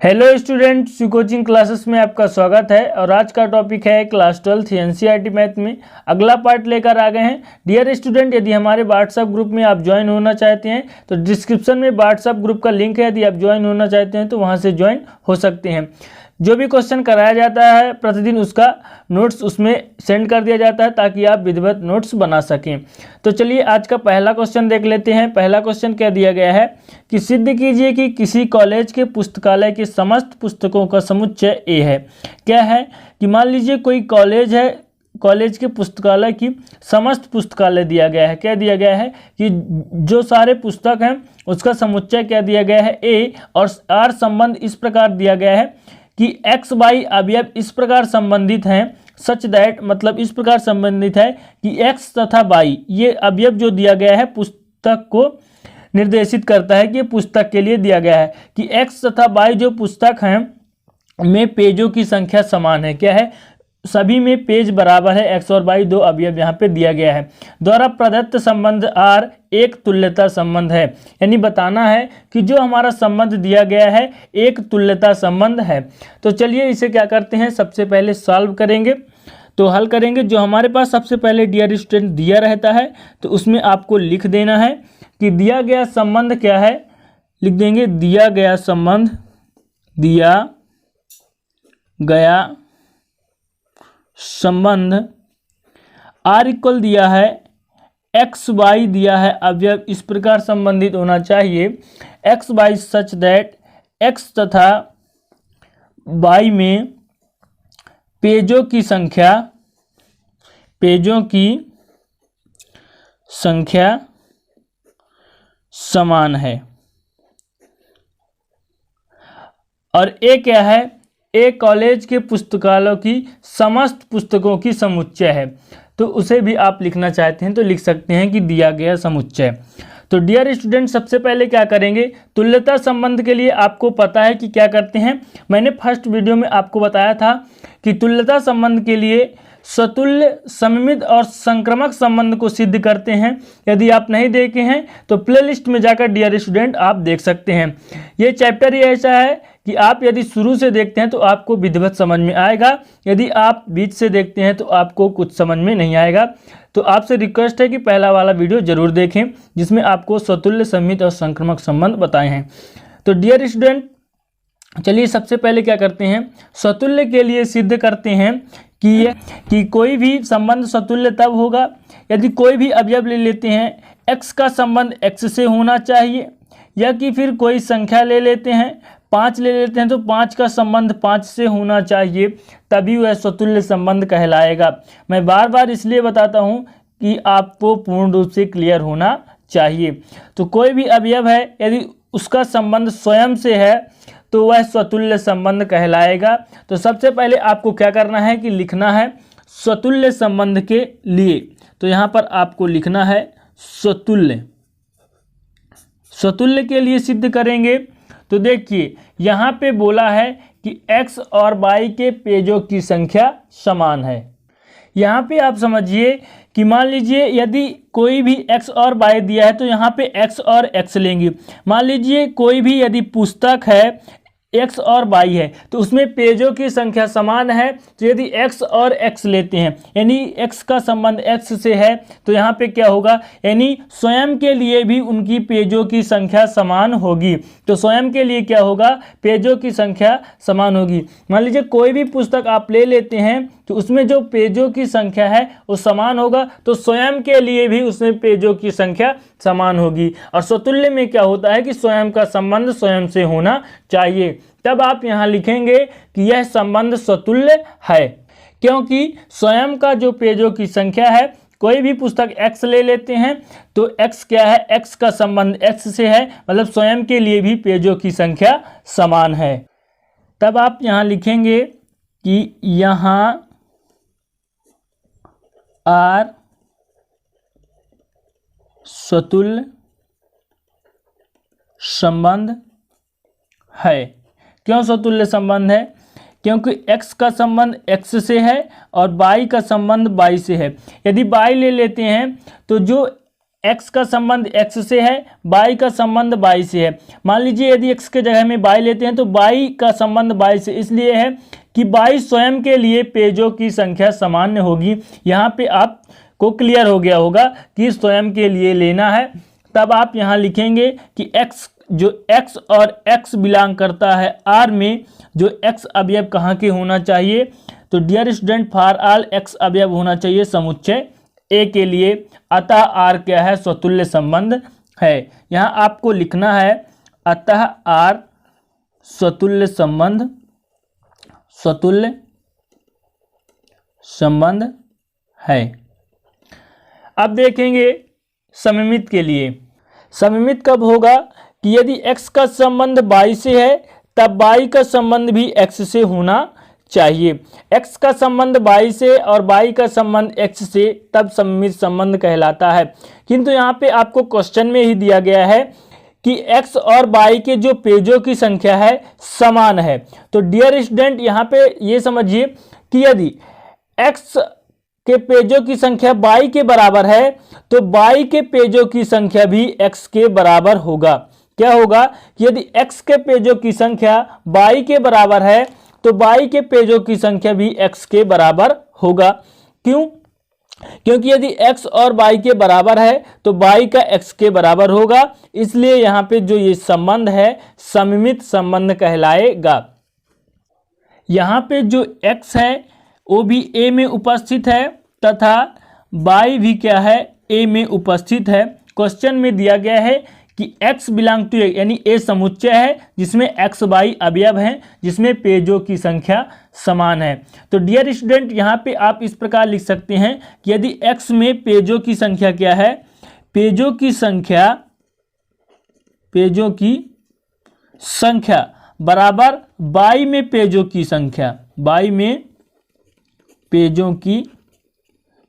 Hello student, सी coaching classes में आपका स्वागत है। और आज का टॉपिक है क्लास 12 एनसीईआरटी मैथ में अगला पार्ट लेकर आ गए हैं। डियर स्टूडेंट, यदि हमारे व्हाट्सएप ग्रुप में आप ज्वाइन होना चाहते हैं तो डिस्क्रिप्शन में व्हाट्सएप ग्रुप का लिंक है। यदि आप ज्वाइन होना चाहते हैं तो वहां से ज्वाइन हो सकते हैं। जो भी क्वेश्चन कराया जाता है प्रतिदिन उसका नोट्स उसमें सेंड कर दिया जाता है ताकि आप विधिवत नोट्स बना सकें। तो चलिए आज का पहला क्वेश्चन देख लेते हैं। पहला क्वेश्चन क्या दिया गया है कि सिद्ध कीजिए कि किसी कॉलेज के पुस्तकालय के समस्त पुस्तकों का समुच्चय ए है। क्या है कि मान लीजिए कोई कॉलेज है, कॉलेज के पुस्तकालय की समस्त पुस्तकालय दिया गया है। क्या दिया गया है कि जो सारे पुस्तक हैं उसका समुच्चय क्या दिया गया है ए, और आर संबंध इस प्रकार दिया गया है कि एक्स वाई अवयव इस प्रकार संबंधित हैं सच दैट, मतलब इस प्रकार संबंधित है कि एक्स तथा वाई ये अवयव जो दिया गया है पुस्तक को निर्देशित करता है कि पुस्तक के लिए दिया गया है कि एक्स तथा वाई जो पुस्तक हैं में पेजों की संख्या समान है। क्या है, सभी में पेज बराबर है। एक्स और वाई दो अवयव यहाँ पे दिया गया है। द्वारा प्रदत्त संबंध आर एक तुल्यता संबंध है, यानी बताना है कि जो हमारा संबंध दिया गया है एक तुल्यता संबंध है। तो चलिए इसे क्या करते हैं, सबसे पहले सॉल्व करेंगे। तो हल करेंगे। जो हमारे पास सबसे पहले डियर स्टूडेंट दिया रहता है तो उसमें आपको लिख देना है कि दिया गया संबंध क्या है। लिख देंगे दिया गया संबंध, दिया गया संबंध आर इक्वल दिया है एक्स वाई दिया है अवयव इस प्रकार संबंधित होना चाहिए x y such that x तथा वाई में पेजों की संख्या समान है। और ए क्या है, ए कॉलेज के पुस्तकालयों की समस्त पुस्तकों की समुच्चय है। तो उसे भी आप लिखना चाहते हैं तो लिख सकते हैं कि दिया गया समुच्चय। तो डियर स्टूडेंट सबसे पहले क्या करेंगे, तुल्यता संबंध के लिए आपको पता है कि क्या करते हैं। मैंने फर्स्ट वीडियो में आपको बताया था कि तुल्यता संबंध के लिए स्वतुल्य, सममित और संक्रामक संबंध को सिद्ध करते हैं। यदि आप नहीं देखे हैं तो प्लेलिस्ट में जाकर डियर स्टूडेंट आप देख सकते हैं। ये चैप्टर ही ऐसा है कि आप यदि शुरू से देखते हैं तो आपको विधिवत समझ में आएगा, यदि आप बीच से देखते हैं तो आपको कुछ समझ में नहीं आएगा। तो आपसे रिक्वेस्ट है कि पहला वाला वीडियो जरूर देखें जिसमें आपको स्वतुल्य, सममित और संक्रामक संबंध बताए हैं। तो डियर स्टूडेंट चलिए सबसे पहले क्या करते हैं, स्वतुल्य के लिए सिद्ध करते हैं कि कोई भी संबंध स्वतुल्य तब होगा यदि कोई भी अवयव ले लेते हैं एक्स का संबंध एक्स से होना चाहिए, या कि फिर कोई संख्या ले लेते हैं 5 ले लेते हैं तो 5 का संबंध 5 से होना चाहिए, तभी वह स्वतुल्य संबंध कहलाएगा। मैं बार बार इसलिए बताता हूँ कि आपको पूर्ण रूप से क्लियर होना चाहिए। तो कोई भी अवयव है यदि उसका संबंध स्वयं से है तो वह स्वतुल्य संबंध कहलाएगा। तो सबसे पहले आपको क्या करना है कि लिखना है स्वतुल्य संबंध के लिए। तो यहाँ पर आपको लिखना है स्वतुल्य। स्वतुल्य के लिए सिद्ध करेंगे तो देखिए यहाँ पे बोला है कि x और y के पेजों की संख्या समान है। यहाँ पे आप समझिए कि मान लीजिए यदि कोई भी x और y दिया है तो यहाँ पे x और x लेंगे। मान लीजिए कोई भी यदि पुस्तक है x और y है तो उसमें पेजों की संख्या समान है। तो यदि x और x लेते हैं यानी x का संबंध x से है तो यहाँ पे क्या होगा, यानी स्वयं के लिए भी उनकी पेजों की संख्या समान होगी। तो स्वयं के लिए क्या होगा, पेजों की संख्या समान होगी। मान लीजिए कोई भी पुस्तक आप ले लेते हैं तो उसमें जो पेजों की संख्या है वो समान होगा, तो स्वयं के लिए भी उसमें पेजों की संख्या समान होगी। और स्वतुल्य में क्या होता है कि स्वयं का संबंध स्वयं से होना चाहिए। तब आप यहाँ लिखेंगे कि यह संबंध स्वतुल्य है, क्योंकि स्वयं का जो पेजों की संख्या है, कोई भी पुस्तक x ले लेते हैं तो x क्या है, x का संबंध x से है, मतलब स्वयं के लिए भी पेजों की संख्या समान है। तब आप यहाँ लिखेंगे कि यहाँ R स्वतुल्य संबंध है। क्यों स्वतुल्य संबंध है, क्योंकि x का संबंध x से है और y का संबंध y से है। यदि y ले लेते हैं तो जो x का संबंध x से है, y का संबंध y से है। मान लीजिए यदि x के जगह में y लेते हैं तो y का संबंध y से इसलिए है कि y स्वयं के लिए पेजों की संख्या सामान्य होगी। यहाँ पे आपको क्लियर हो गया होगा कि स्वयं के लिए लेना है। तब आप यहाँ लिखेंगे कि x जो x और x बिलोंग करता है R में, जो x अवयव कहाँ के होना चाहिए, तो dear student for all x अवयव होना चाहिए समुच्चय A के लिए। अतः R क्या है, स्वतुल्य संबंध है। यहाँ आपको लिखना है अतः R स्वतुल्य संबंध है। अब देखेंगे सममित के लिए। सममित कब होगा कि यदि x का संबंध y से है तब y का संबंध भी x से होना चाहिए। x का संबंध y से और y का संबंध x से, तब सममित संबंध कहलाता है। किंतु यहाँ पे आपको क्वेश्चन में ही दिया गया है कि x और y के जो पेजों की संख्या है समान है। तो डियर स्टूडेंट यहाँ पे ये समझिए कि यदि x के पेजों की संख्या y के बराबर है तो y के पेजों की संख्या भी x के बराबर होगा। क्या होगा कि यदि x के पेजों की संख्या y के बराबर है तो y के पेजों की संख्या भी x के बराबर होगा। क्यों? क्योंकि यदि x और y के बराबर है तो y का x के बराबर होगा। इसलिए यहाँ पे जो ये संबंध है सममित संबंध कहलाएगा। यहाँ पे जो x है वो भी a में उपस्थित है तथा y भी क्या है, a में उपस्थित है। क्वेश्चन में दिया गया है कि x बिलोंग टू a, यानी a समुच्चय है जिसमें x y अवयव हैं, जिसमें पेजों की संख्या समान है। तो डियर स्टूडेंट यहाँ पे आप इस प्रकार लिख सकते हैं कि यदि x में पेजों की संख्या क्या है, पेजों की संख्या बराबर y में पेजों की संख्या, y में पेजों की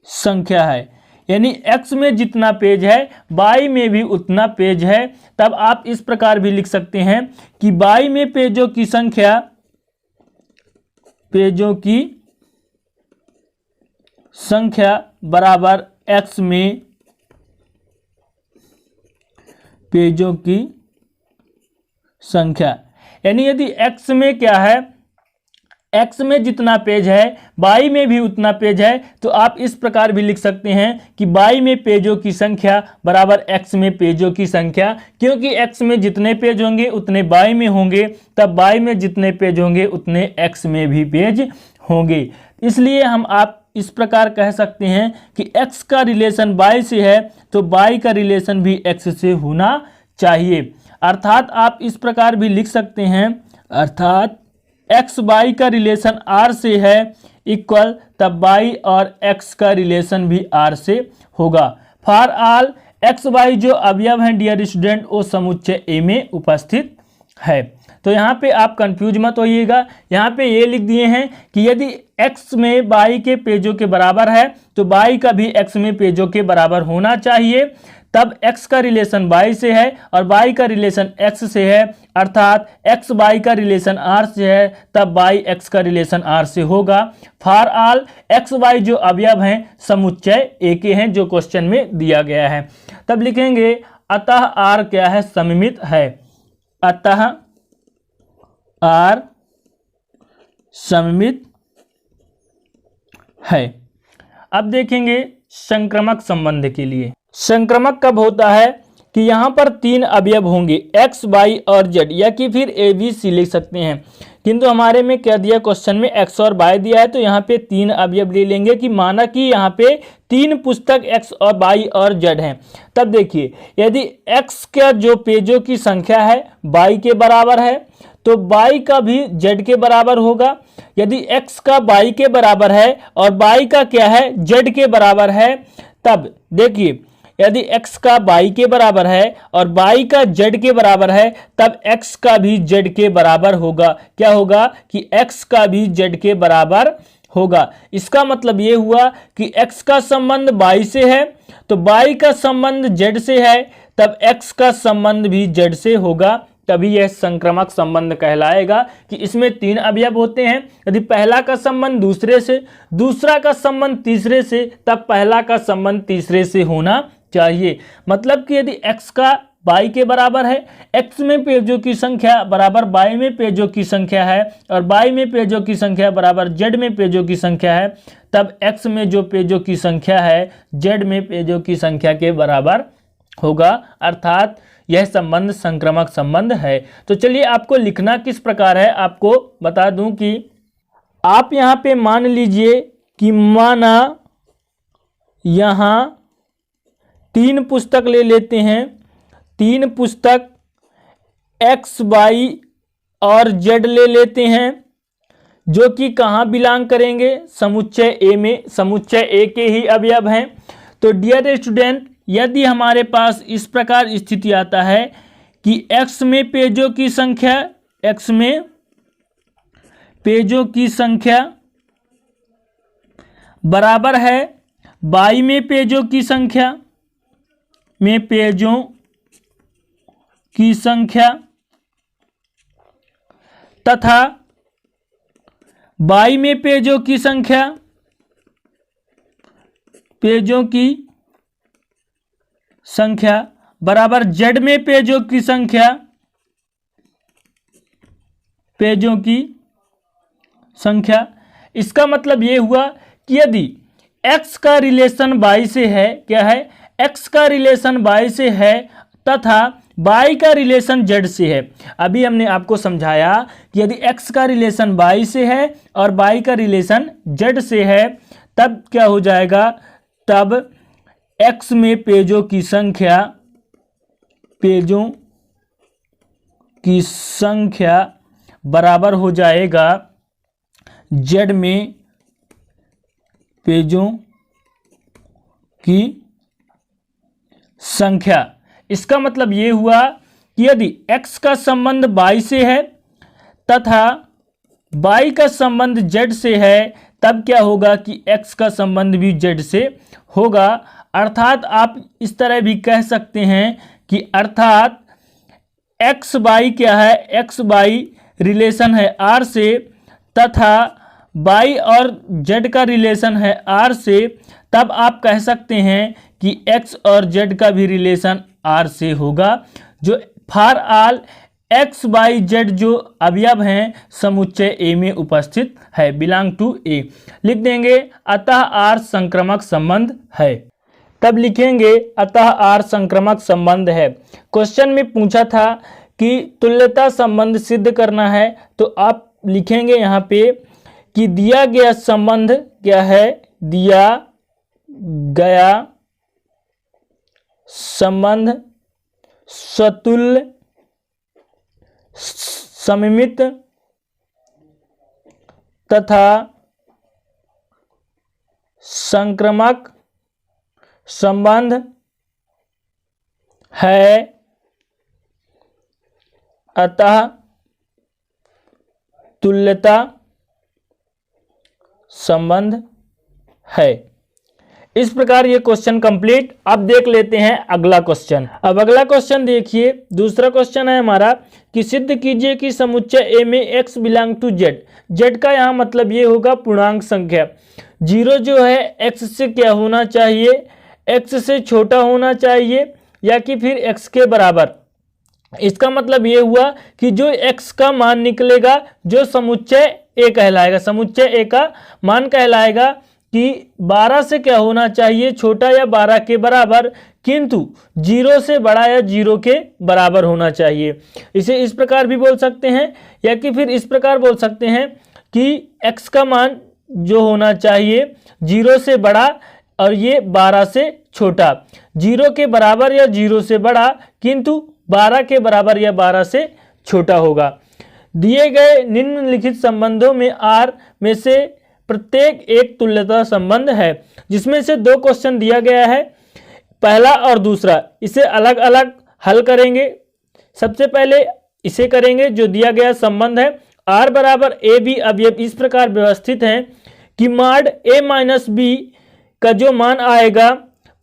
संख्या है। यानी x में जितना पेज है y में भी उतना पेज है। तब आप इस प्रकार भी लिख सकते हैं कि y में पेजों की संख्या बराबर x में पेजों की संख्या। यानी यदि x में क्या है, x में जितना पेज है y में भी उतना पेज है, तो आप इस प्रकार भी लिख सकते हैं कि y में पेजों की संख्या बराबर x में पेजों की संख्या। क्योंकि x में जितने पेज होंगे उतने y में होंगे, तब y में जितने पेज होंगे उतने x में भी पेज होंगे। इसलिए हम आप इस प्रकार कह सकते हैं कि x का रिलेशन y से है तो y का रिलेशन भी x से होना चाहिए। अर्थात आप इस प्रकार भी लिख सकते हैं, अर्थात x y का रिलेशन r से है इक्वल, तब y और x का रिलेशन भी r से होगा। फॉर ऑल x y जो अवयव हैं डियर स्टूडेंट वो समुच्चय A में उपस्थित है। तो यहाँ पे आप कंफ्यूज मत होइएगा। यहाँ पे ये लिख दिए हैं कि यदि x में y के पेजों के बराबर है तो y का भी x में पेजों के बराबर होना चाहिए। तब x का रिलेशन y से है और y का रिलेशन x से है, अर्थात x y का रिलेशन r से है, तब y x का रिलेशन r से होगा। फॉर ऑल x y जो अवयव हैं समुच्चय A के हैं, जो क्वेश्चन में दिया गया है। तब लिखेंगे अतः r क्या है, सममित है। अतः r सममित है। अब देखेंगे संक्रमक संबंध के लिए। संक्रमक कब होता है कि यहाँ पर तीन अवयव होंगे x, y और z, या कि फिर a b c लिख सकते हैं। किंतु हमारे में क्या दिया, क्वेश्चन में x और y दिया है, तो यहाँ पे तीन अवयव ले लेंगे कि माना कि यहाँ पे तीन पुस्तक x और y और z हैं। तब देखिए यदि x का जो पेजों की संख्या है y के बराबर है तो y का भी z के बराबर होगा। यदि x का y के बराबर है और y का क्या है, z के बराबर है, तब देखिए यदि x का y के बराबर है और y का z के बराबर है तब x का भी z के बराबर होगा। क्या होगा कि x का भी z के बराबर होगा। इसका मतलब ये हुआ कि x का संबंध y से है तो y का संबंध z से है, तब x का संबंध भी z से होगा। तभी यह संक्रमक संबंध कहलाएगा कि इसमें तीन अवयव होते हैं। यदि पहला का संबंध दूसरे से, दूसरा का संबंध तीसरे से, तब पहला का संबंध तीसरे से होना चाहिए। मतलब कि यदि x का y के बराबर है, x में पेजों की संख्या बराबर y में पेजों की संख्या है और y में पेजों की संख्या बराबर z में पेजों की संख्या है, तब x में जो पेजों की संख्या है z में पेजों की संख्या के बराबर होगा, अर्थात यह संबंध संक्रामक संबंध है। तो चलिए आपको लिखना किस प्रकार है आपको बता दूं कि आप यहाँ पे मान लीजिए कि माना यहाँ 3 पुस्तक ले लेते हैं, 3 पुस्तक x, y और z ले लेते हैं जो कि कहाँ बिलोंग करेंगे, समुच्चय A में, समुच्चय A के ही अवयव हैं। तो डियर स्टूडेंट, यदि हमारे पास इस प्रकार स्थिति आता है कि x में पेजों की संख्या, x में पेजों की संख्या बराबर है y में पेजों की संख्या में पेजों की संख्या तथा y में पेजों की संख्या, पेजों की संख्या बराबर z में पेजों की संख्या, पेजों की संख्या। इसका मतलब ये हुआ कि यदि x का रिलेशन y से है, क्या है, x का रिलेशन y से है तथा y का रिलेशन z से है। अभी हमने आपको समझाया कि यदि x का रिलेशन y से है और y का रिलेशन z से है, तब क्या हो जाएगा, तब x में पेजों की संख्या, पेजों की संख्या बराबर हो जाएगा z में पेजों की संख्या। इसका मतलब ये हुआ कि यदि x का संबंध y से है तथा y का संबंध z से है, तब क्या होगा कि x का संबंध भी z से होगा। अर्थात आप इस तरह भी कह सकते हैं कि अर्थात एक्स वाई क्या है, एक्स वाई रिलेशन है r से तथा y और z का रिलेशन है r से, तब आप कह सकते हैं कि x और z का भी रिलेशन r से होगा। जो for all x y z जो अवयव हैं समुच्चय A में उपस्थित है, बिलोंग टू A लिख देंगे। अतः r संक्रामक संबंध है, तब लिखेंगे अतः r संक्रामक संबंध है। क्वेश्चन में पूछा था कि तुल्यता संबंध सिद्ध करना है, तो आप लिखेंगे यहाँ पे कि दिया गया संबंध क्या है, दिया गया संबंध स्वतुल्य, सममित तथा संक्रामक संबंध है, अतः तुल्यता संबंध है। इस प्रकार ये क्वेश्चन कंप्लीट। अब देख लेते हैं अगला क्वेश्चन। अब अगला क्वेश्चन देखिए, दूसरा क्वेश्चन है हमारा कि सिद्ध कीजिए कि समुच्चय A में x belong to z। z का यहाँ मतलब ये होगा पूर्णांक संख्या। 0 जो है x से क्या होना चाहिए, x से छोटा होना चाहिए या कि फिर x के बराबर। इसका मतलब ये हुआ कि जो x का मान निकलेगा जो समुच्चय A कहलाएगा, समुच्चय A का मान कहलाएगा कि 12 से क्या होना चाहिए, छोटा या 12 के बराबर, किंतु 0 से बड़ा या 0 के बराबर होना चाहिए। इसे इस प्रकार भी बोल सकते हैं या कि फिर इस प्रकार बोल सकते हैं कि x का मान जो होना चाहिए 0 से बड़ा और ये 12 से छोटा, 0 के बराबर या 0 से बड़ा किंतु 12 के बराबर या 12 से छोटा होगा। दिए गए निम्नलिखित संबंधों में R में से प्रत्येक एक तुल्यता संबंध है, जिसमें से 2 क्वेश्चन दिया गया है, पहला और दूसरा। इसे अलग अलग हल करेंगे। सबसे पहले इसे करेंगे जो दिया गया संबंध है R बराबर ए बी अवयव इस प्रकार व्यवस्थित हैं कि माड a माइनस बी का जो मान आएगा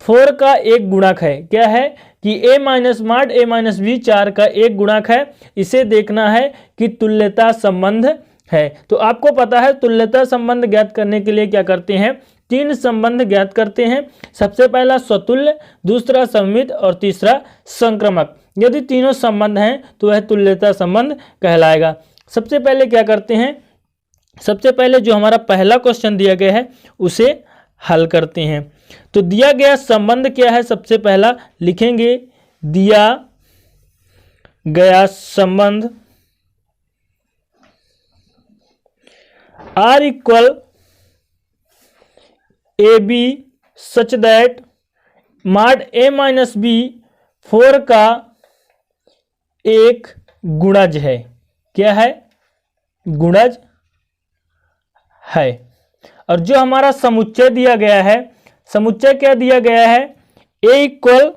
4 का एक गुणक है। क्या है कि a माइनस माड a माइनस बी 4 का एक गुणक है। इसे देखना है कि तुल्यता संबंध है। तो आपको पता है तुल्यता संबंध ज्ञात करने के लिए क्या करते हैं, तीन संबंध ज्ञात करते हैं। सबसे पहला स्वतुल्य, दूसरा सममित और तीसरा संक्रामक। यदि तीनों संबंध हैं तो वह तुल्यता संबंध कहलाएगा। सबसे पहले क्या करते हैं, सबसे पहले जो हमारा पहला क्वेश्चन दिया गया है उसे हल करते हैं। तो दिया गया संबंध क्या है, सबसे पहला लिखेंगे दिया गया संबंध R equal AB such that mod A minus B 4 का एक गुणज है। क्या है, गुणज है। और जो हमारा समुच्चय दिया गया है, समुच्चय क्या दिया गया है, A equal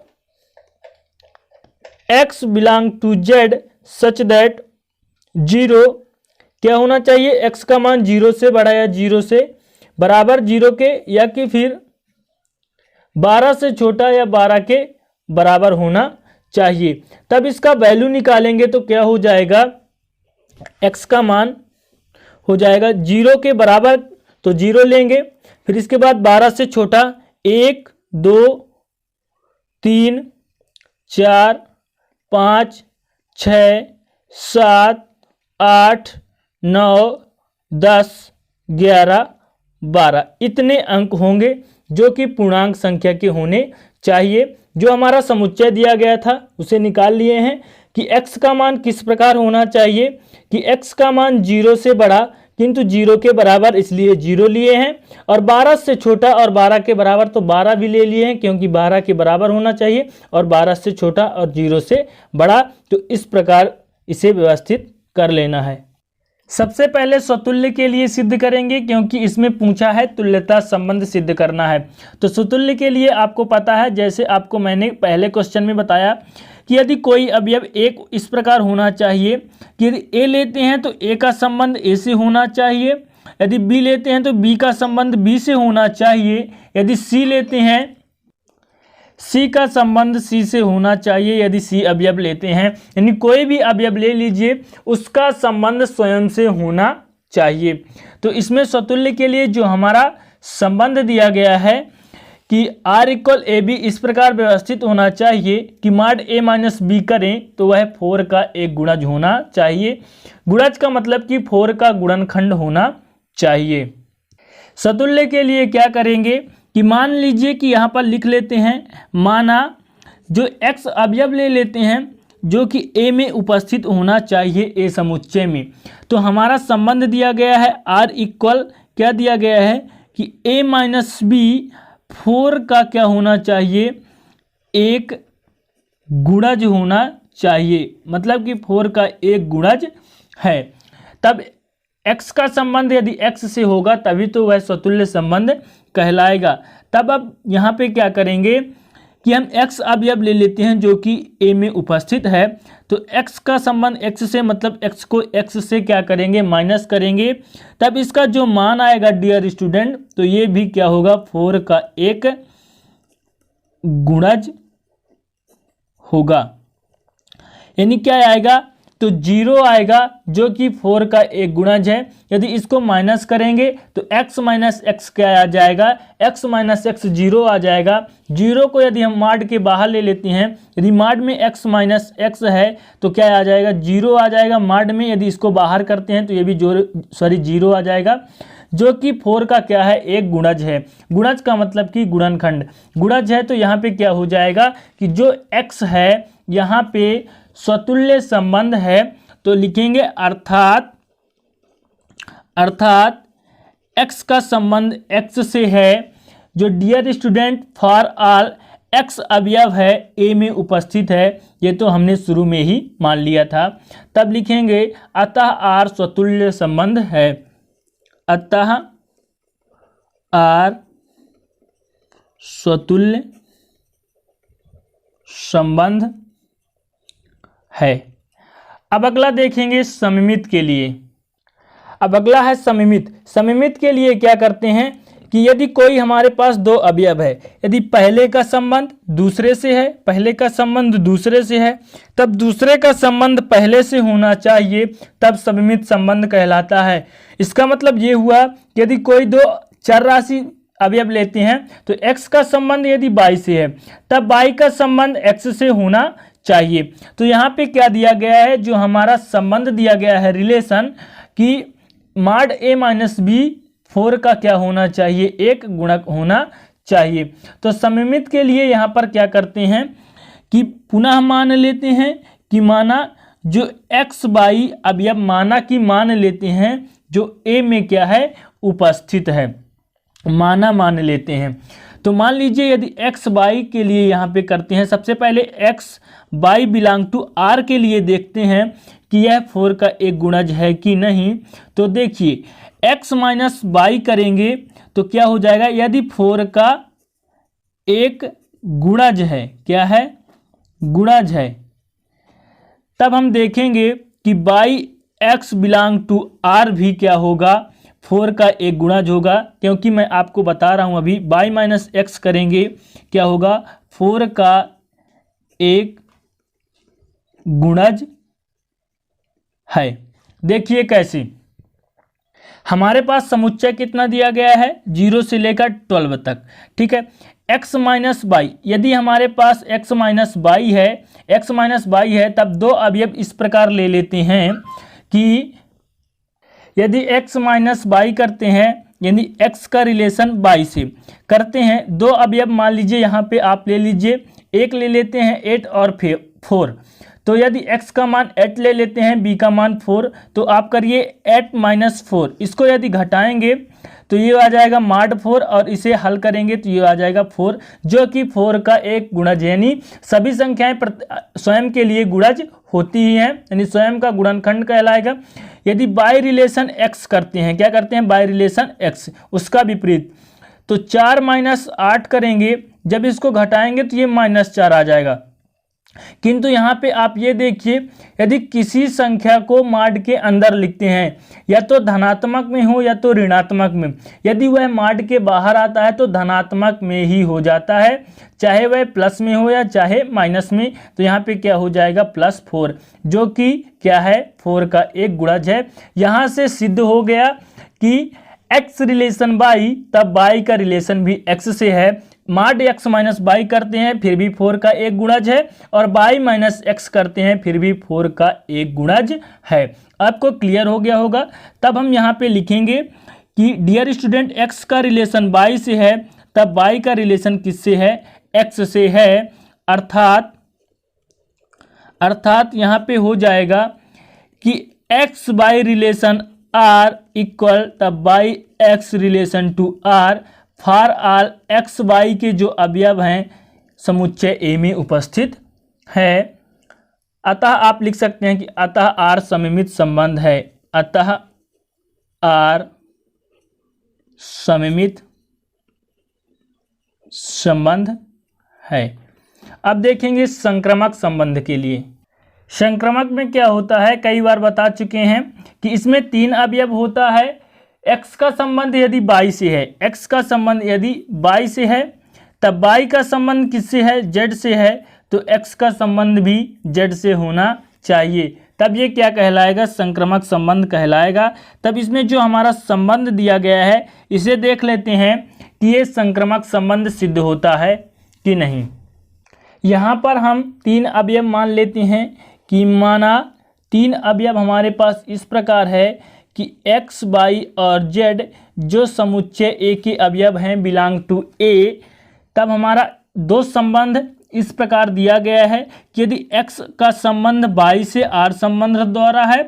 x belong to z such that 0 क्या होना चाहिए, x का मान 0 से बड़ा या 0 से बराबर 0 के, या कि फिर 12 से छोटा या 12 के बराबर होना चाहिए। तब इसका वैल्यू निकालेंगे तो क्या हो जाएगा, x का मान हो जाएगा 0 के बराबर तो 0 लेंगे, फिर इसके बाद 12 से छोटा 1 2 3 4 5 6 7 8 9 10 11 12 इतने अंक होंगे जो कि पूर्णांक संख्या के होने चाहिए। जो हमारा समुच्चय दिया गया था उसे निकाल लिए हैं कि x का मान किस प्रकार होना चाहिए, कि x का मान 0 से बड़ा किंतु 0 के बराबर, इसलिए 0 लिए हैं, और 12 से छोटा और 12 के बराबर तो 12 भी ले लिए हैं क्योंकि 12 के बराबर होना चाहिए, और 12 से छोटा और 0 से बड़ा। तो इस प्रकार इसे व्यवस्थित कर लेना है। सबसे पहले स्वतुल्य के लिए सिद्ध करेंगे क्योंकि इसमें पूछा है तुल्यता संबंध सिद्ध करना है। तो स्वतुल्य के लिए आपको पता है, जैसे आपको मैंने पहले क्वेश्चन में बताया कि यदि कोई अवयव एक इस प्रकार होना चाहिए कि यदि ए लेते हैं तो ए का संबंध ए से होना चाहिए, यदि बी लेते हैं तो बी का संबंध बी से होना चाहिए, यदि सी लेते हैं सी का संबंध सी से होना चाहिए, यदि सी अवयव लेते हैं, यानी कोई भी अवयव ले लीजिए उसका संबंध स्वयं से होना चाहिए। तो इसमें स्वतुल्य के लिए जो हमारा संबंध दिया गया है कि R इक्वल ए बी इस प्रकार व्यवस्थित होना चाहिए कि मॉड A माइनस बी करें तो वह 4 का एक गुणज होना चाहिए। गुणज का मतलब कि 4 का गुणनखंड होना चाहिए। स्वतुल्य के लिए क्या करेंगे कि मान लीजिए कि यहाँ पर लिख लेते हैं, माना जो x अवयव ले लेते हैं जो कि A में उपस्थित होना चाहिए A समुच्चय में। तो हमारा संबंध दिया गया है R इक्वल क्या दिया गया है कि A माइनस बी 4 का क्या होना चाहिए, एक गुणज होना चाहिए, मतलब कि 4 का एक गुणज है। तब x का संबंध यदि x से होगा तभी तो वह स्वतुल्य संबंध कहलाएगा। तब अब यहाँ पे क्या करेंगे कि हम x अवयव ले लेते हैं जो कि A में उपस्थित है। तो x का संबंध x से, मतलब x को x से क्या करेंगे, माइनस करेंगे। तब इसका जो मान आएगा डियर स्टूडेंट, तो ये भी क्या होगा, 4 का एक गुणज होगा। यानी क्या आएगा, तो 0 आएगा जो कि 4 का एक गुणज है। यदि इसको माइनस करेंगे तो x माइनस एक्स क्या आ जाएगा, x माइनस एक्स 0 आ जाएगा। 0 को यदि हम मॉड के बाहर ले लेते हैं, यदि मॉड में x माइनस एक्स है तो क्या आ जाएगा, 0 आ जाएगा। मॉड में यदि इसको बाहर करते हैं तो ये भी 0 आ जाएगा, जो कि 4 का क्या है, एक गुणज है। गुणज का मतलब कि गुणनखंड, गुणज है। तो यहाँ पे क्या हो जाएगा कि जो x है यहाँ पे स्वतुल्य संबंध है, तो लिखेंगे अर्थात x का संबंध x से है, जो dear student for all x अवयव है A में उपस्थित है। ये तो हमने शुरू में ही मान लिया था। तब लिखेंगे अतः R स्वतुल्य संबंध है, अतः R स्वतुल्य संबंध है। अब अगला देखेंगे सममित के लिए। अब अगला है सममित। सममित के लिए क्या करते हैं कि यदि कोई हमारे पास दो अवयव है, यदि पहले का संबंध दूसरे से है, पहले का संबंध दूसरे से है, तब दूसरे का संबंध पहले से होना चाहिए, तब सममित संबंध कहलाता है। इसका मतलब ये हुआ कि यदि कोई दो चर राशि अवयव लेते हैं तो x का संबंध यदि y से है तब y का संबंध x से होना चाहिए। तो यहाँ पे क्या दिया गया है, जो हमारा संबंध दिया गया है रिलेशन कि मॉड a माइनस बी 4 का क्या होना चाहिए, एक गुणक होना चाहिए। तो सममित के लिए यहाँ पर क्या करते हैं कि पुनः मान लेते हैं कि माना जो x y अवयव माना कि मान लेते हैं जो a में क्या है उपस्थित है, माना मान लेते हैं। तो मान लीजिए यदि x y के लिए यहाँ पे करते हैं, सबसे पहले x y belong to r के लिए देखते हैं कि यह 4 का एक गुणज है कि नहीं। तो देखिए x माइनस y करेंगे तो क्या हो जाएगा, यदि 4 का एक गुणज है, क्या है गुणज है, तब हम देखेंगे कि y x belong to r भी क्या होगा 4 का एक गुणज होगा, क्योंकि मैं आपको बता रहा हूं अभी y माइनस एक्स करेंगे क्या होगा 4 का एक गुणज है। देखिए कैसे, हमारे पास समुच्चय कितना दिया गया है 0 से लेकर 12 तक, ठीक है। x माइनस वाई, यदि हमारे पास x माइनस वाई है, x माइनस वाई है तब दो अवयव इस प्रकार ले लेते हैं कि यदि x माइनस वाई करते हैं यानी x का रिलेशन y से करते हैं, दो अवयव मान लीजिए यहाँ पे आप ले लीजिए, एक ले लेते हैं 8 और 4। तो यदि x का मान 8 ले लेते हैं, b का मान 4, तो आप करिए 8 माइनस 4, इसको यदि घटाएंगे तो ये आ जाएगा मॉड 4 और इसे हल करेंगे तो ये आ जाएगा 4, जो कि 4 का एक गुणज, यानी सभी संख्याएं स्वयं के लिए गुणज होती ही हैं, यानी स्वयं का गुणनखंड कहलाएगा। यदि बाय रिलेशन x करते हैं, क्या करते हैं बाय रिलेशन x, उसका विपरीत, तो 4 माइनस 8 करेंगे, जब इसको घटाएंगे तो ये -4 आ जाएगा। किंतु यहाँ पे आप ये देखिए, यदि किसी संख्या को मॉड के अंदर लिखते हैं, या तो धनात्मक में हो या तो ऋणात्मक में, यदि वह मॉड के बाहर आता है तो धनात्मक में ही हो जाता है, चाहे वह प्लस में हो या चाहे माइनस में। तो यहाँ पे क्या हो जाएगा +4, जो कि क्या है 4 का एक गुणज है। यहाँ से सिद्ध हो गया कि x रिलेशन y, तब y का रिलेशन भी x से है। मॉड x माइनस y करते हैं फिर भी 4 का एक गुणज है, और y माइनस x करते हैं फिर भी 4 का एक गुणज है। आपको क्लियर हो गया होगा। तब हम यहाँ पे लिखेंगे कि डियर स्टूडेंट x का रिलेशन y से है, तब y का रिलेशन किससे है, x से है। अर्थात यहाँ पे हो जाएगा कि x y relation r equal तब y x relation to r for all x y के जो अवयव हैं समुच्चय A में उपस्थित है। अतः आप लिख सकते हैं कि अतः R सममित संबंध है, अतः R सममित संबंध है। अब देखेंगे संक्रामक संबंध के लिए। संक्रामक में क्या होता है, कई बार बता चुके हैं कि इसमें 3 अवयव होता है। x का संबंध यदि y से है, x का संबंध यदि y से है, तब y का संबंध किससे है, z से है, तो x का संबंध भी z से होना चाहिए, तब ये क्या कहलाएगा, संक्रामक संबंध कहलाएगा। तब इसमें जो हमारा संबंध दिया गया है इसे देख लेते हैं कि ये संक्रामक संबंध सिद्ध होता है कि नहीं। यहाँ पर हम 3 अवयव मान लेते हैं कि माना 3 अवयव हमारे पास इस प्रकार है कि x, y और z जो समुच्चय A के अवयव हैं बिलोंग टू A। तब हमारा 2 संबंध इस प्रकार दिया गया है कि यदि x का संबंध y से r संबंध द्वारा है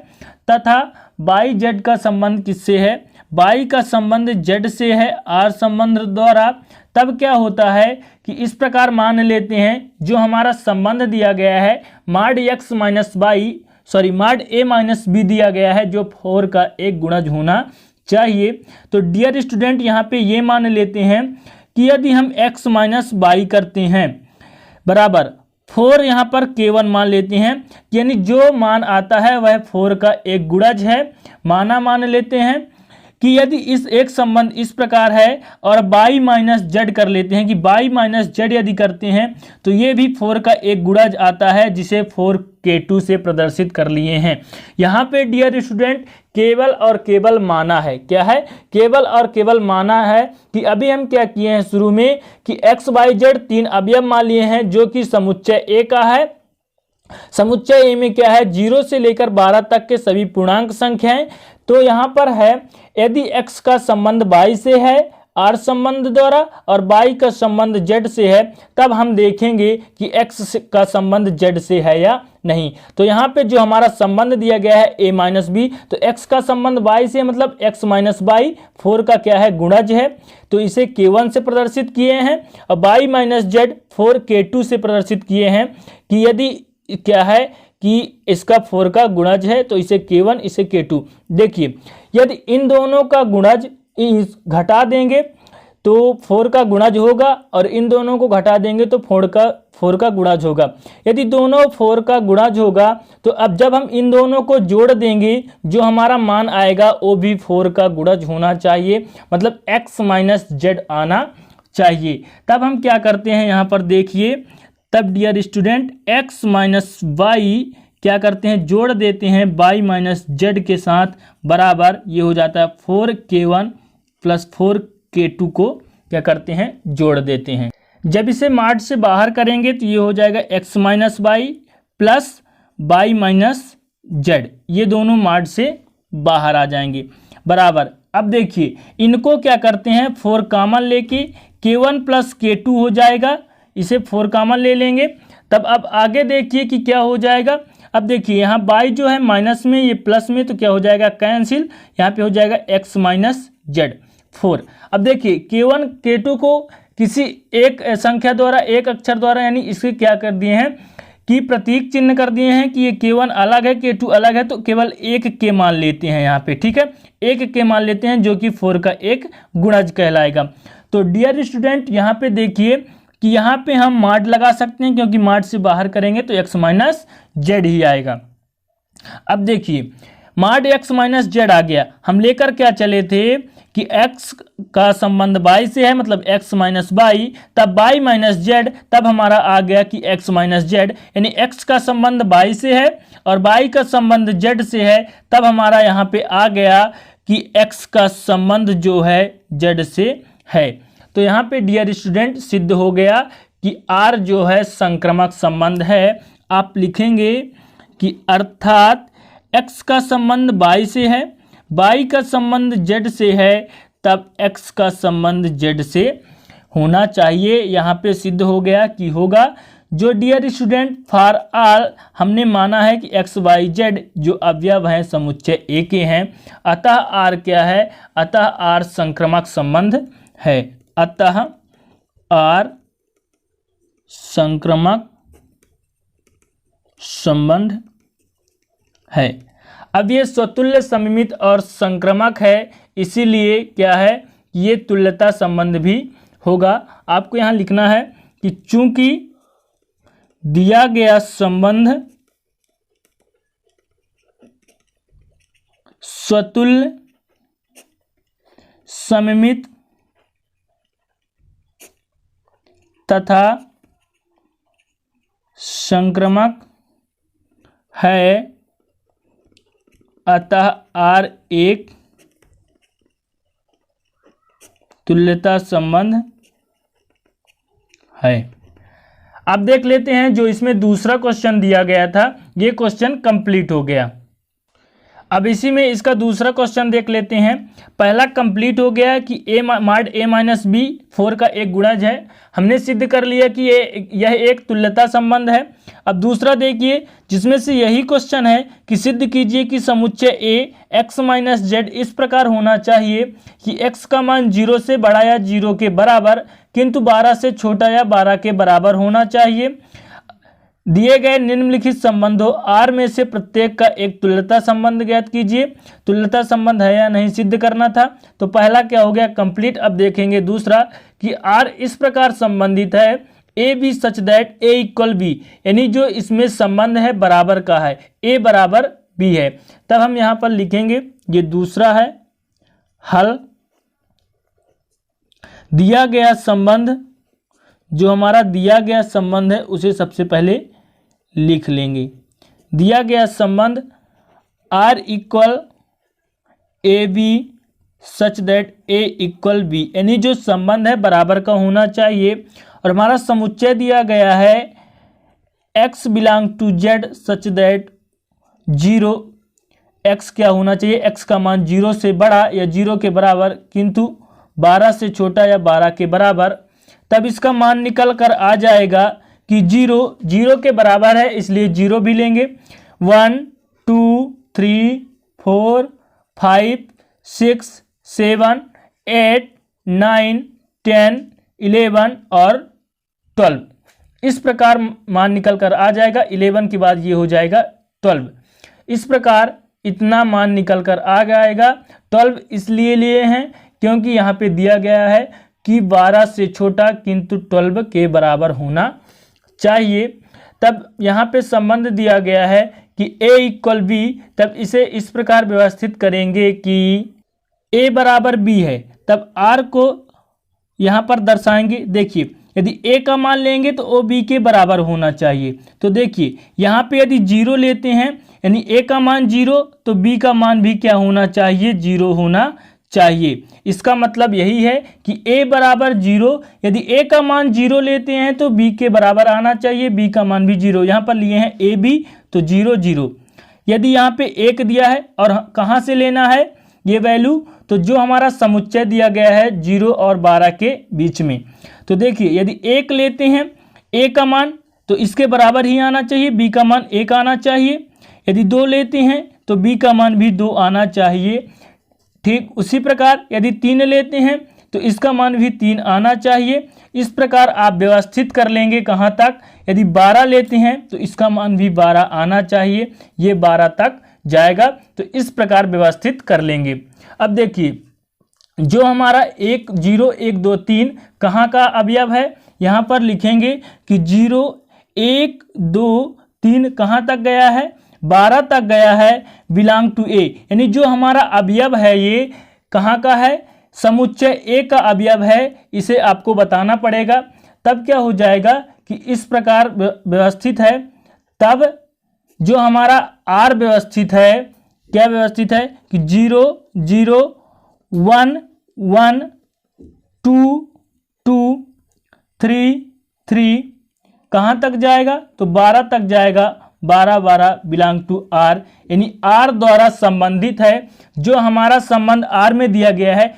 तथा y z का संबंध किससे है, y का संबंध z से है r संबंध द्वारा, तब क्या होता है कि इस प्रकार मान लेते हैं जो हमारा संबंध दिया गया है mod x minus y mod a minus b दिया गया है जो 4 का एक गुणज होना चाहिए। तो डियर स्टूडेंट यहाँ पे ये मान लेते हैं कि यदि हम x माइनस वाई करते हैं बराबर 4, यहाँ पर k1 मान लेते हैं, यानी जो मान आता है वह 4 का एक गुणज है, माना मान लेते हैं। कि यदि इस एक संबंध इस प्रकार है और बाई माइनस जेड कर लेते हैं, कि बाई माइनस जेड यदि करते हैं तो ये भी 4 का एक गुणज आता है, जिसे 4k2 से प्रदर्शित कर लिए हैं। यहाँ पे डियर स्टूडेंट केवल और केवल माना है, क्या है, केवल और केवल माना है कि अभी हम क्या किए हैं शुरू में कि एक्स वाई जेड 3 अवयव मान लिए हैं जो कि समुच्चय ए का है। समुच्चय ए में क्या है, 0 से लेकर 12 तक के सभी पूर्णांक संख्याएं। तो यहाँ पर है यदि x का संबंध y से है r संबंध द्वारा और y का संबंध z से है, तब हम देखेंगे कि x का संबंध z से है या नहीं। तो यहाँ पे जो हमारा संबंध दिया गया है a माइनस बी, तो x का संबंध y से मतलब x माइनस बाई 4 का क्या है, गुणज है, तो इसे k1 से प्रदर्शित किए हैं। और y माइनस जेड 4k2 से प्रदर्शित किए हैं कि यदि क्या है कि इसका 4 का गुणज है, तो इसे k1 इसे k2। देखिए यदि इन दोनों का गुणज घटा देंगे तो 4 का गुणज होगा और इन दोनों को घटा देंगे तो 4 का गुणज होगा। यदि दोनों 4 का गुणज होगा तो अब जब हम इन दोनों को जोड़ देंगे जो हमारा मान आएगा वो भी 4 का गुणज होना चाहिए, मतलब x माइनस जेड आना चाहिए। तब हम क्या करते हैं यहाँ पर देखिए, तब dear student x minus y क्या करते हैं, जोड़ देते हैं y माइनस जेड के साथ, बराबर ये हो जाता है 4k1 प्लस 4k2 को क्या करते हैं, जोड़ देते हैं। जब इसे माड से बाहर करेंगे तो ये हो जाएगा x minus y plus y minus z, ये दोनों माड से बाहर आ जाएंगे, बराबर। अब देखिए इनको क्या करते हैं, 4 कॉमन लेके k1 प्लस k2 हो जाएगा, इसे 4 कॉमन ले लेंगे। तब अब आगे देखिए कि क्या हो जाएगा। अब देखिए यहाँ y जो है माइनस में, ये प्लस में, तो क्या हो जाएगा, कैंसिल, यहाँ पे हो जाएगा x माइनस जेड 4। अब देखिए k1 k2 को किसी एक संख्या द्वारा, एक अक्षर द्वारा, यानी इसके क्या कर दिए हैं कि प्रतीक चिन्ह कर दिए हैं कि ये k1 अलग है k2 अलग है, तो केवल एक k मान लेते हैं यहाँ पे, ठीक है, एक k मान लेते हैं जो कि 4 का एक गुणज कहलाएगा। तो डियर स्टूडेंट यहाँ पे देखिए कि यहाँ पे हम माड लगा सकते हैं, क्योंकि माड से बाहर करेंगे तो x माइनस जेड ही आएगा। अब देखिए माड x माइनस जेड आ गया, हम लेकर क्या चले थे कि x का संबंध y से है, मतलब x माइनस बाई, तब y माइनस जेड, तब हमारा आ गया कि x माइनस जेड, यानी x का संबंध y से है और y का संबंध z से है, तब हमारा यहाँ पे आ गया कि x का संबंध जो है z से है। तो यहाँ पे डियर स्टूडेंट सिद्ध हो गया कि R जो है संक्रामक संबंध है। आप लिखेंगे कि अर्थात x का संबंध y से है, y का संबंध z से है, तब x का संबंध z से होना चाहिए। यहाँ पे सिद्ध हो गया कि होगा। जो डियर स्टूडेंट फॉर ऑल हमने माना है कि x y z जो अवयव हैं समुच्चय A के हैं, अतः R क्या है, अतः R संक्रामक संबंध है, अतः R संक्रामक संबंध है। अब ये स्वतुल्य सममित और संक्रामक है, इसीलिए क्या है, ये तुल्यता संबंध भी होगा। आपको यहाँ लिखना है कि चूंकि दिया गया संबंध स्वतुल्य सममित तथा संक्रामक है, अतः R एक तुल्यता संबंध है। अब देख लेते हैं जो इसमें दूसरा क्वेश्चन दिया गया था, ये क्वेश्चन कंप्लीट हो गया। अब इसी में इसका दूसरा क्वेश्चन देख लेते हैं। पहला कंप्लीट हो गया कि a माड a माइनस बी 4 का एक गुणज है, हमने सिद्ध कर लिया कि यह एक तुल्यता संबंध है। अब दूसरा देखिए जिसमें से यही क्वेश्चन है कि सिद्ध कीजिए कि समुच्चय a x माइनस जेड इस प्रकार होना चाहिए कि x का मान 0 से बड़ा या 0 के बराबर किंतु 12 से छोटा या 12 के बराबर होना चाहिए। दिए गए निम्नलिखित संबंधों R में से प्रत्येक का एक तुल्यता संबंध ज्ञात कीजिए। तुल्यता संबंध है या नहीं सिद्ध करना था। तो पहला क्या हो गया, कंप्लीट। अब देखेंगे दूसरा कि R इस प्रकार संबंधित है a b such that a equal b, यानी जो इसमें संबंध है बराबर का है, ए बराबर बी है। तब हम यहाँ पर लिखेंगे ये दूसरा है हल दिया गया संबंध, जो हमारा दिया गया संबंध है उसे सबसे पहले लिख लेंगे। दिया गया संबंध R equal a b such that a equal b, यानी जो संबंध है बराबर का होना चाहिए। और हमारा समुच्चय दिया गया है x belong to z such that 0 x क्या होना चाहिए, x का मान 0 से बड़ा या 0 के बराबर, किंतु 12 से छोटा या 12 के बराबर। तब इसका मान निकल कर आ जाएगा कि 0 के बराबर है, इसलिए 0 भी लेंगे। 1 2 3 4 5 6 7 8 9 10 11 और 12, इस प्रकार मान निकल कर आ जाएगा। 11 के बाद ये हो जाएगा 12, इस प्रकार इतना मान निकल कर आ जाएगा। 12 इसलिए लिए हैं क्योंकि यहाँ पे दिया गया है कि 12 से छोटा किंतु 12 के बराबर होना चाहिए। तब यहाँ पे संबंध दिया गया है कि a इक्वल बी, तब इसे इस प्रकार व्यवस्थित करेंगे कि a बराबर b है, तब r को यहाँ पर दर्शाएंगे। देखिए यदि a का मान लेंगे तो o b के बराबर होना चाहिए। तो देखिए यहाँ पे यदि 0 लेते हैं यानी a का मान 0 तो b का मान भी क्या होना चाहिए, 0 होना चाहिए। इसका मतलब यही है कि a बराबर 0, यदि a का मान 0 लेते हैं तो b के बराबर आना चाहिए, b का मान भी 0। यहाँ पर लिए हैं a b तो 0 0। यदि यहाँ पे 1 दिया है और कहाँ से लेना है ये वैल्यू, तो जो हमारा समुच्चय दिया गया है 0 और 12 के बीच में। तो देखिए यदि 1 लेते हैं a का मान तो इसके बराबर ही आना चाहिए, b का मान 1 आना चाहिए। यदि 2 लेते हैं तो b का मान भी 2 आना चाहिए। ठीक उसी प्रकार यदि 3 लेते हैं तो इसका मान भी 3 आना चाहिए। इस प्रकार आप व्यवस्थित कर लेंगे कहाँ तक, यदि 12 लेते हैं तो इसका मान भी 12 आना चाहिए, ये 12 तक जाएगा। तो इस प्रकार व्यवस्थित कर लेंगे। अब देखिए जो हमारा 1 0 1 2 3 कहाँ का अवयव है, यहाँ पर लिखेंगे कि 0 1 2 3 कहाँ तक गया है, 12 तक गया है, बिलोंग टू ए, यानी जो हमारा अवयव है ये कहाँ का है, समुच्चय ए का अवयव है, इसे आपको बताना पड़ेगा। तब क्या हो जाएगा कि इस प्रकार व्यवस्थित है। तब जो हमारा आर व्यवस्थित है, क्या व्यवस्थित है कि 0 0 1 1 2 2 3 3 कहाँ तक जाएगा, तो 12 तक जाएगा, 12 12 बिलोंग टू आर, यानी आर द्वारा संबंधित है। जो हमारा संबंध आर में दिया गया है,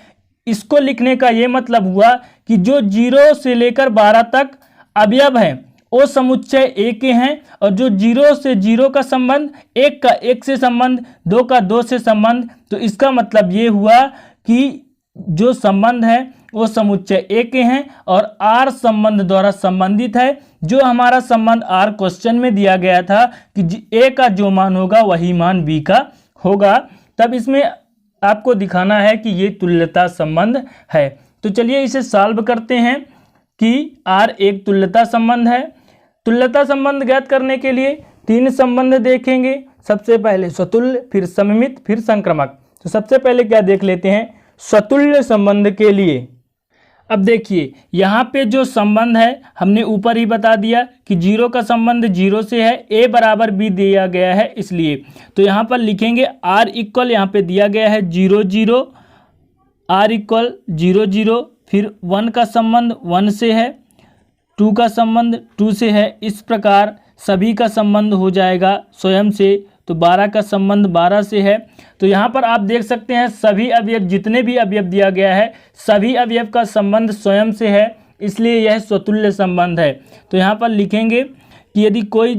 इसको लिखने का ये मतलब हुआ कि जो 0 से लेकर 12 तक अवयव हैं वो समुच्चय ए के हैं, और जो 0 से 0 का संबंध, 1 का 1 से संबंध, 2 का 2 से संबंध, तो इसका मतलब ये हुआ कि जो संबंध है वो समुच्चय ए के हैं और आर संबंध द्वारा संबंधित है। जो हमारा संबंध आर क्वेश्चन में दिया गया था कि ए का जो मान होगा वही मान बी का होगा। तब इसमें आपको दिखाना है कि ये तुल्यता संबंध है। तो चलिए इसे सॉल्व करते हैं कि आर एक तुल्यता संबंध है। तुल्यता संबंध ज्ञात करने के लिए 3 संबंध देखेंगे। सबसे पहले स्वतुल्य, फिर सममित, फिर संक्रामक। तो सबसे पहले क्या देख लेते हैं, स्वतुल्य संबंध के लिए। अब देखिए यहाँ पे जो संबंध है हमने ऊपर ही बता दिया कि 0 का संबंध 0 से है, a बराबर b दिया गया है इसलिए। तो यहाँ पर लिखेंगे r इक्वल, यहाँ पे दिया गया है 0 0, r इक्वल 0 0, फिर 1 का संबंध 1 से है, 2 का संबंध 2 से है। इस प्रकार सभी का संबंध हो जाएगा स्वयं से। तो 12 का संबंध 12 से है। तो यहाँ पर आप देख सकते हैं सभी अवयव, जितने भी अवयव दिया गया है सभी अवयव का संबंध स्वयं से है, इसलिए यह स्वतुल्य संबंध है। तो यहाँ पर लिखेंगे कि यदि कोई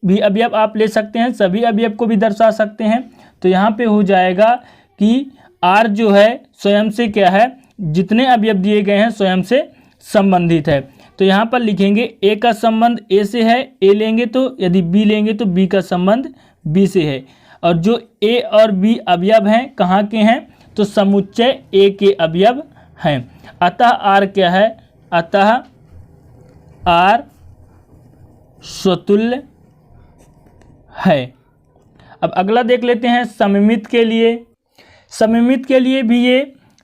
भी अवयव आप ले सकते हैं, सभी अवयव को भी दर्शा सकते हैं। तो यहाँ पे हो जाएगा कि R जो है स्वयं से क्या है, जितने अवयव दिए गए हैं स्वयं से संबंधित है। तो यहाँ पर लिखेंगे A का संबंध A से है, A लेंगे तो, यदि B लेंगे तो B का संबंध B से है। और जो A और B अवयव हैं कहाँ के हैं, तो समुच्चय A के अवयव हैं। अतः R क्या है, अतः R स्वतुल्य है। अब अगला देख लेते हैं सममित के लिए। सममित के लिए भी ये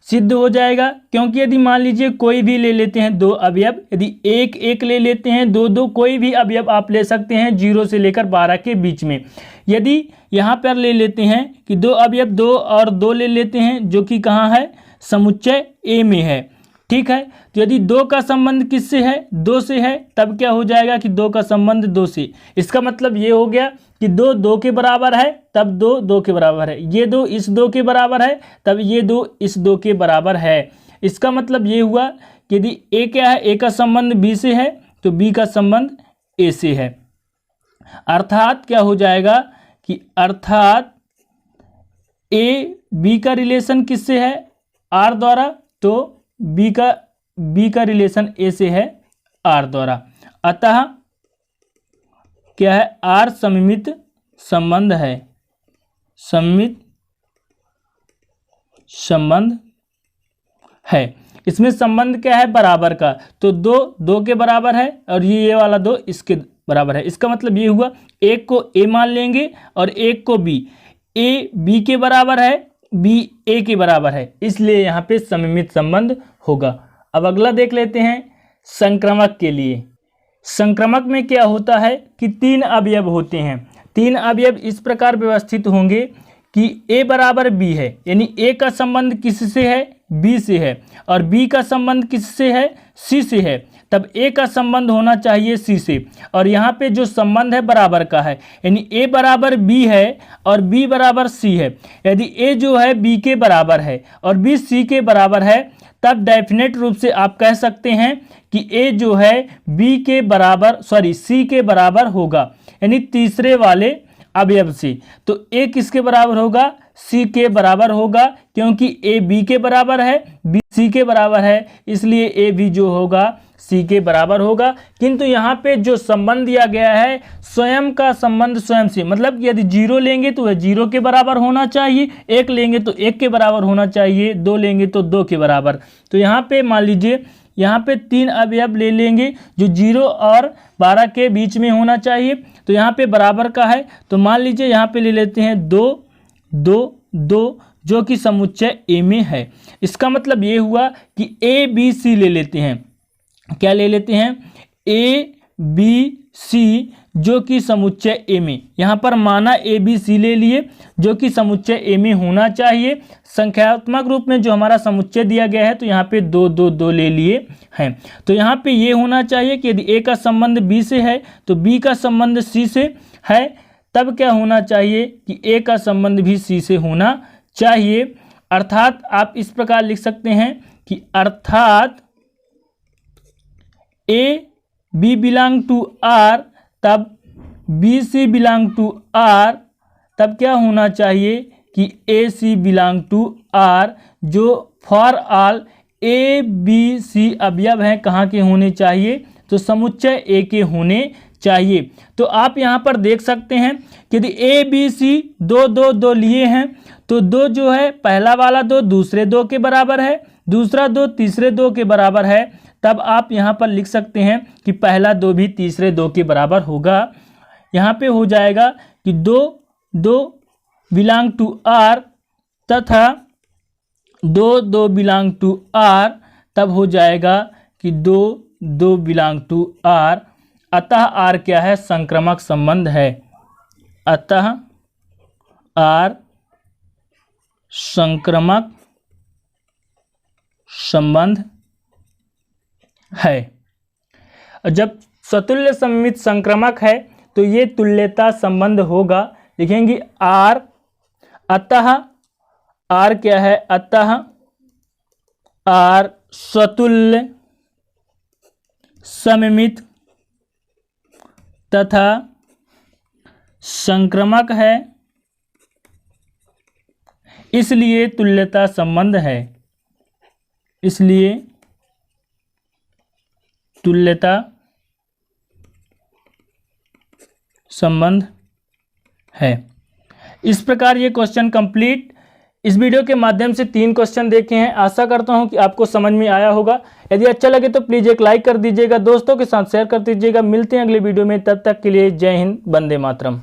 सिद्ध हो जाएगा, क्योंकि यदि मान लीजिए कोई भी ले लेते हैं दो अवयव, यदि एक एक ले लेते हैं, दो दो, कोई भी अवयव आप ले सकते हैं 0 से लेकर 12 के बीच में। यदि यहाँ पर ले लेते हैं कि दो अवयव 2 और 2 ले लेते हैं, जो कि कहाँ है, समुच्चय ए में है, ठीक है। तो यदि 2 का संबंध किससे है, 2 से है, तब क्या हो जाएगा कि 2 का संबंध 2 से। इसका मतलब ये हो गया कि 2 2 के बराबर है, तब 2 2 के बराबर है, ये 2 इस 2 के बराबर है, तब ये 2 इस 2 के बराबर है। इसका मतलब ये हुआ कि यदि ए क्या है, ए का संबंध बी से है, तो बी का संबंध ए से है। अर्थात क्या हो जाएगा कि अर्थात ए बी का रिलेशन किससे है, आर द्वारा, तो बी का रिलेशन ए से है आर द्वारा। अतः क्या है, आर सममित संबंध है, सममित संबंध है। इसमें संबंध क्या है, बराबर का, तो 2 2 के बराबर है और ये वाला 2 इसके बराबर है। इसका मतलब ये हुआ एक को ए मान लेंगे और एक को बी, ए बी के बराबर है, बी ए के बराबर है, इसलिए यहाँ पे सममित संबंध होगा। अब अगला देख लेते हैं संक्रमक के लिए। संक्रमक में क्या होता है कि 3 अवयव होते हैं। 3 अवयव इस प्रकार व्यवस्थित होंगे कि ए बराबर बी है, यानी ए का संबंध किससे है, बी से है, और बी का संबंध किससे है, सी से है, तब ए का संबंध होना चाहिए सी से। और यहाँ पे जो संबंध है बराबर का है, यानी ए बराबर बी है और बी बराबर सी है। यदि ए जो है बी के बराबर है और बी सी के बराबर है, तब डेफिनेट रूप से आप कह सकते हैं कि ए जो है बी के बराबर सी के बराबर होगा, यानी तीसरे वाले अवयव से। तो ए किसके बराबर होगा, सी के बराबर होगा, क्योंकि ए बी के बराबर है, बी सी के बराबर है, इसलिए ए भी जो होगा सी के बराबर होगा। किंतु यहाँ पे जो संबंध दिया गया है, स्वयं का संबंध स्वयं से, मतलब यदि 0 लेंगे तो वह 0 के बराबर होना चाहिए, 1 लेंगे तो 1 के बराबर होना चाहिए, 2 लेंगे तो 2 के बराबर। तो यहाँ पे मान लीजिए यहाँ पे 3 अवयव ले लेंगे जो 0 और 12 के बीच में होना चाहिए, तो यहाँ पे बराबर का है, तो मान लीजिए यहाँ पे ले लेते हैं 2 2 2, जो कि समुच्चय ए में है। इसका मतलब ये हुआ कि ए बी सी ले लेते हैं, क्या ले लेते हैं, ए बी सी, जो कि समुच्चय ए में, यहाँ पर माना ए बी सी ले लिए, जो कि समुच्चय ए में होना चाहिए। संख्यात्मक रूप में जो हमारा समुच्चय दिया गया है, तो यहाँ पे 2 2 2 ले लिए हैं। तो यहाँ पे ये होना चाहिए कि यदि ए का संबंध बी से है तो बी का संबंध सी से है, तब क्या होना चाहिए कि ए का संबंध भी सी से होना चाहिए। अर्थात आप इस प्रकार लिख सकते हैं कि अर्थात A B belong to R, तब B C belong to R, तब क्या होना चाहिए कि A C belong to R, जो for all A B C अवयव हैं कहाँ के होने चाहिए, तो समुच्चय ए के होने चाहिए। तो आप यहाँ पर देख सकते हैं कि यदि ए बी सी 2 2 2 लिए हैं, तो 2 जो है पहला वाला 2 दूसरे 2 के बराबर है, दूसरा 2 तीसरे 2 के बराबर है, तब आप यहाँ पर लिख सकते हैं कि पहला 2 भी तीसरे 2 के बराबर होगा। यहाँ पे हो जाएगा कि 2 2 बिलोंग टू आर तथा 2 2 बिलोंग टू आर, तब हो जाएगा कि 2 2 बिलोंग टू आर। अतः आर क्या है, संक्रमक संबंध है। अतः आर संक्रमक संबंध है। जब सतुल्य सममित संक्रमक है तो ये तुल्यता संबंध होगा। लिखेंगे आर, अतः आर क्या है, अतः आर स्वतुल्य सममित तथा संक्रमक है, इसलिए तुल्यता संबंध है, इसलिए तुल्यता संबंध है। इस प्रकार ये क्वेश्चन कंप्लीट। इस वीडियो के माध्यम से 3 क्वेश्चन देखे हैं। आशा करता हूं कि आपको समझ में आया होगा। यदि अच्छा लगे तो प्लीज़ एक लाइक कर दीजिएगा, दोस्तों के साथ शेयर कर दीजिएगा। मिलते हैं अगले वीडियो में, तब तक के लिए जय हिंद, वंदे मातरम।